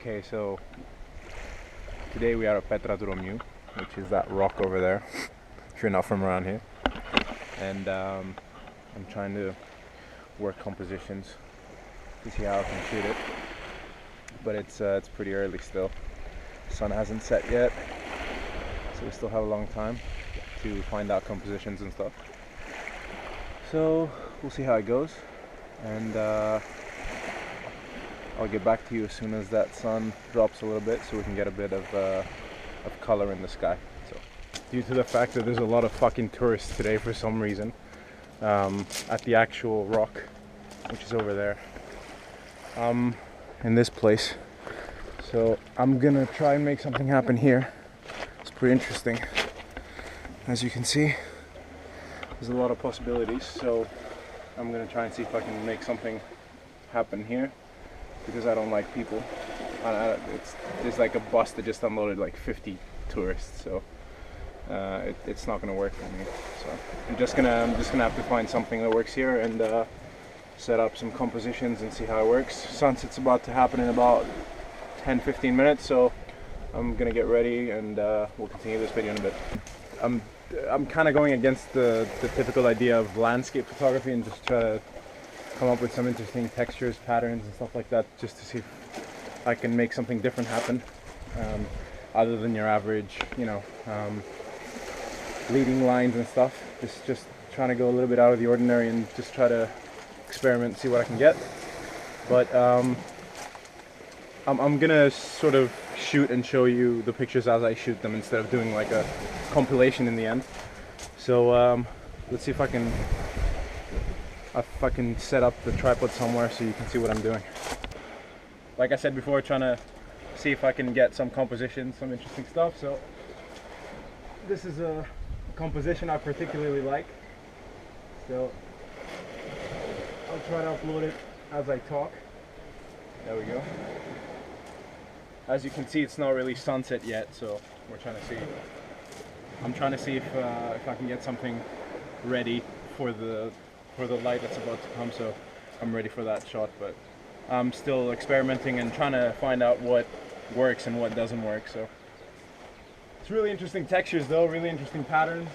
Okay, so today we are at Petra, Romiou, which is that rock over there, if you're not from around here. And I'm trying to work compositions to see how I can shoot it. But it's pretty early still. The sun hasn't set yet, so we still have a long time to find out compositions and stuff. So we'll see how it goes, and I'll get back to you as soon as that sun drops a little bit, so we can get a bit of color in the sky. So, due to the fact that there's a lot of fucking tourists today for some reason, at the actual rock, which is over there, in this place. So I'm gonna try and make something happen here. It's pretty interesting. As you can see, there's a lot of possibilities. So I'm gonna try and see if I can make something happen here, because I don't like people. There's like a bus that just unloaded like 50 tourists, so it's not gonna work for me. So I'm just gonna have to find something that works here and set up some compositions and see how it works. Sunset's about to happen in about 10-15 minutes, so I'm gonna get ready and we'll continue this video in a bit. I'm kind of going against the typical idea of landscape photography and just try to come up with some interesting textures, patterns and stuff like that, just to see if I can make something different happen, other than your average, leading lines and stuff. Just trying to go a little bit out of the ordinary and just try to experiment and see what I can get. But I'm gonna sort of shoot and show you the pictures as I shoot them instead of doing like a compilation in the end. So let's see if I can set up the tripod somewhere so you can see what I'm doing. Like I said before, trying to see if I can get some composition, some interesting stuff. So this is a composition I particularly like, so I'll try to upload it as I talk. There we go. As you can see, it's not really sunset yet, so we're trying to see. I'm trying to see if I can get something ready for the light that's about to come, so I'm ready for that shot. But I'm still experimenting and trying to find out what works and what doesn't work. So it's really interesting textures though, really interesting patterns.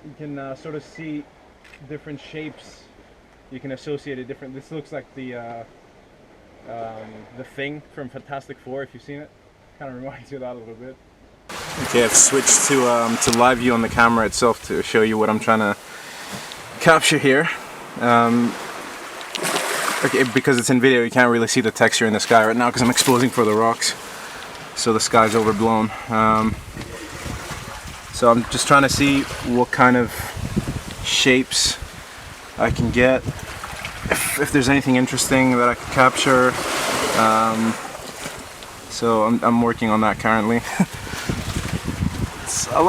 You can sort of see different shapes. You can associate it different. This looks like the Thing from Fantastic Four, if you've seen it. Kind of reminds you of that a little bit. Okay, I've switched to live view on the camera itself to show you what I'm trying to capture here. Okay, because it's in video, you can't really see the texture in the sky right now because I'm exposing for the rocks, so the sky's overblown. So I'm just trying to see what kind of shapes I can get, if there's anything interesting that I can capture. So I'm working on that currently. I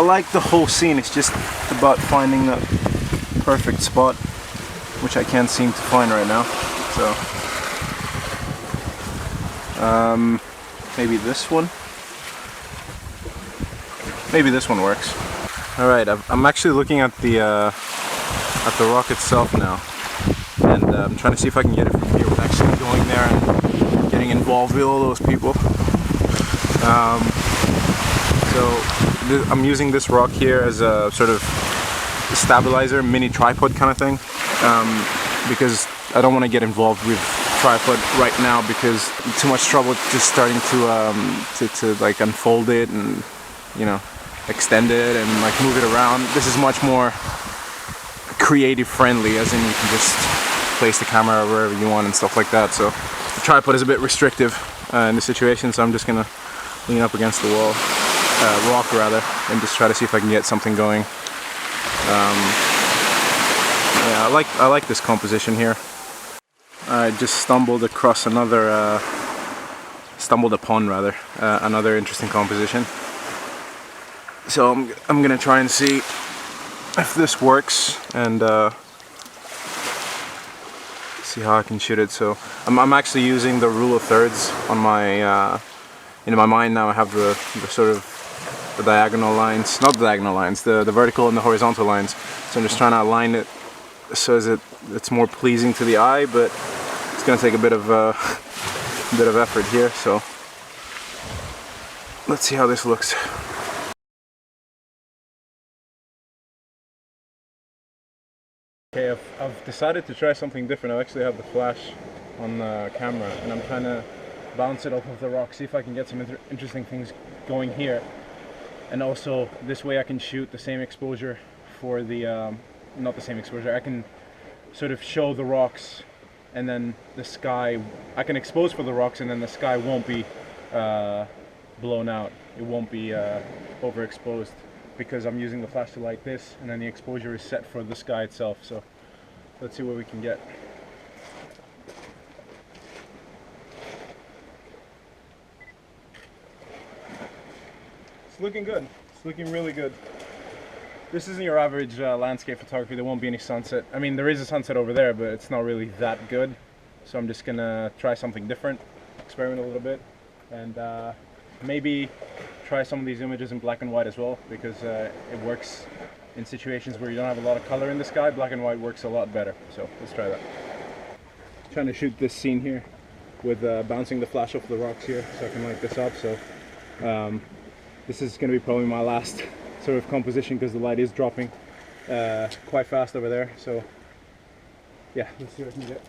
like the whole scene. It's just about finding the perfect spot, which I can't seem to find right now. So maybe this one. Maybe this one works. All right, I'm actually looking at the rock itself now, and I'm trying to see if I can get it from here without actually going there and getting involved with all those people. So I'm using this rock here as a sort of stabilizer, mini tripod kind of thing, because I don't want to get involved with tripod right now because too much trouble just starting to like unfold it and extend it and like move it around. This is much more creative friendly, as in you can just place the camera wherever you want and stuff like that. So the tripod is a bit restrictive in this situation, so I'm just gonna lean up against the wall, rock rather, and just try to see if I can get something going. Yeah, I like this composition here. I just stumbled upon another interesting composition. So I'm gonna try and see if this works and see how I can shoot it. So I'm actually using the rule of thirds on my in my mind now. I have the sort of the diagonal lines, not the diagonal lines, the vertical and the horizontal lines. So I'm just trying to align it so as it's more pleasing to the eye, but it's gonna take a bit of effort here, so let's see how this looks. Okay, I've decided to try something different. I actually have the flash on the camera and I'm trying to bounce it off of the rock, see if I can get some interesting things going here. And also this way I can shoot the same exposure for the, not the same exposure, I can sort of show the rocks and then the sky, I can expose for the rocks and then the sky won't be blown out. It won't be overexposed because I'm using the flash to light this and then the exposure is set for the sky itself. So let's see what we can get. It's looking good. It's looking really good. This isn't your average landscape photography. There won't be any sunset. I mean, there is a sunset over there, but it's not really that good. So I'm just gonna try something different, experiment a little bit, and maybe try some of these images in black and white as well, because it works in situations where you don't have a lot of color in the sky. Black and white works a lot better. So let's try that. Trying to shoot this scene here with bouncing the flash off the rocks here, so I can light this up. So this is going to be probably my last sort of composition because the light is dropping quite fast over there. So yeah, let's see what I can get.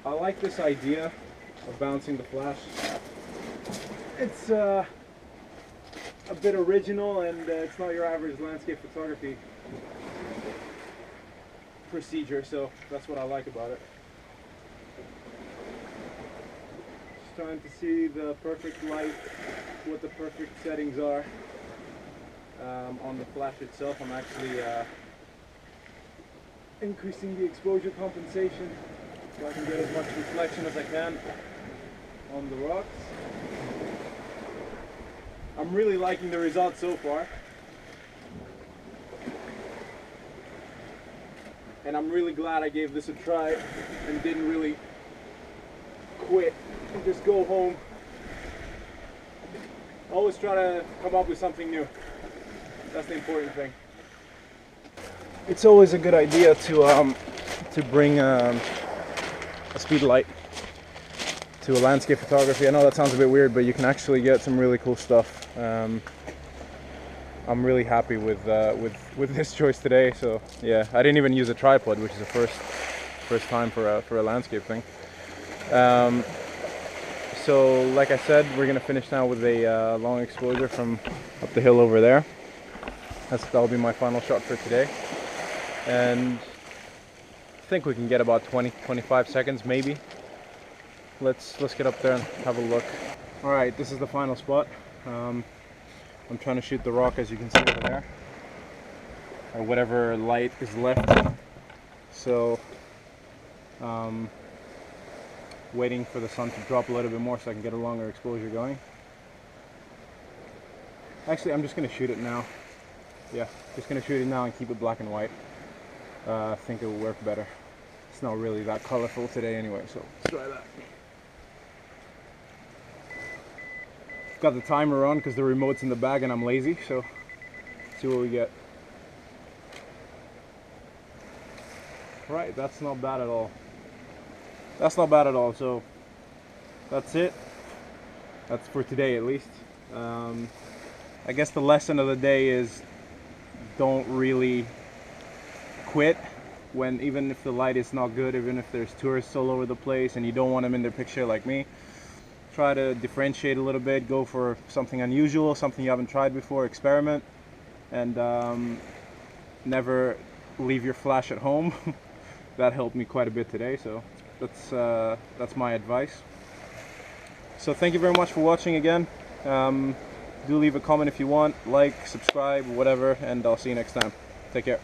I like this idea of bouncing the flash. It's a bit original and it's not your average landscape photography procedure, so that's what I like about it. Just trying to see the perfect light, what the perfect settings are on the flash itself. I'm actually increasing the exposure compensation so I can get as much reflection as I can on the rocks. I'm really liking the results so far. And I'm really glad I gave this a try and didn't really quit and just go home. Always try to come up with something new. That's the important thing. It's always a good idea to bring a speed light to a landscape photography. I know that sounds a bit weird, but you can actually get some really cool stuff. I'm really happy with this choice today. So yeah, I didn't even use a tripod, which is the first time for a landscape thing. So like I said, we're gonna finish now with a long exposure from up the hill over there. That'll be my final shot for today, and I think we can get about 20-25 seconds maybe. Let's get up there and have a look. All right, this is the final spot. I'm trying to shoot the rock, as you can see over there, or whatever light is left. So waiting for the sun to drop a little bit more so I can get a longer exposure going. Actually, I'm just going to shoot it now. Yeah, just going to shoot it now and keep it black and white. I think it will work better. It's not really that colorful today anyway, so let's try that. Got the timer on because the remote's in the bag and I'm lazy, so let's see what we get. Right, that's not bad at all. That's not bad at all, so that's it. That's for today at least. I guess the lesson of the day is don't really quit when, even if the light is not good, even if there's tourists all over the place and you don't want them in their picture like me. Try to differentiate a little bit, go for something unusual, something you haven't tried before, experiment, and never leave your flash at home. That helped me quite a bit today, so that's my advice. So thank you very much for watching again. Do leave a comment if you want, like, subscribe, whatever, and I'll see you next time. Take care.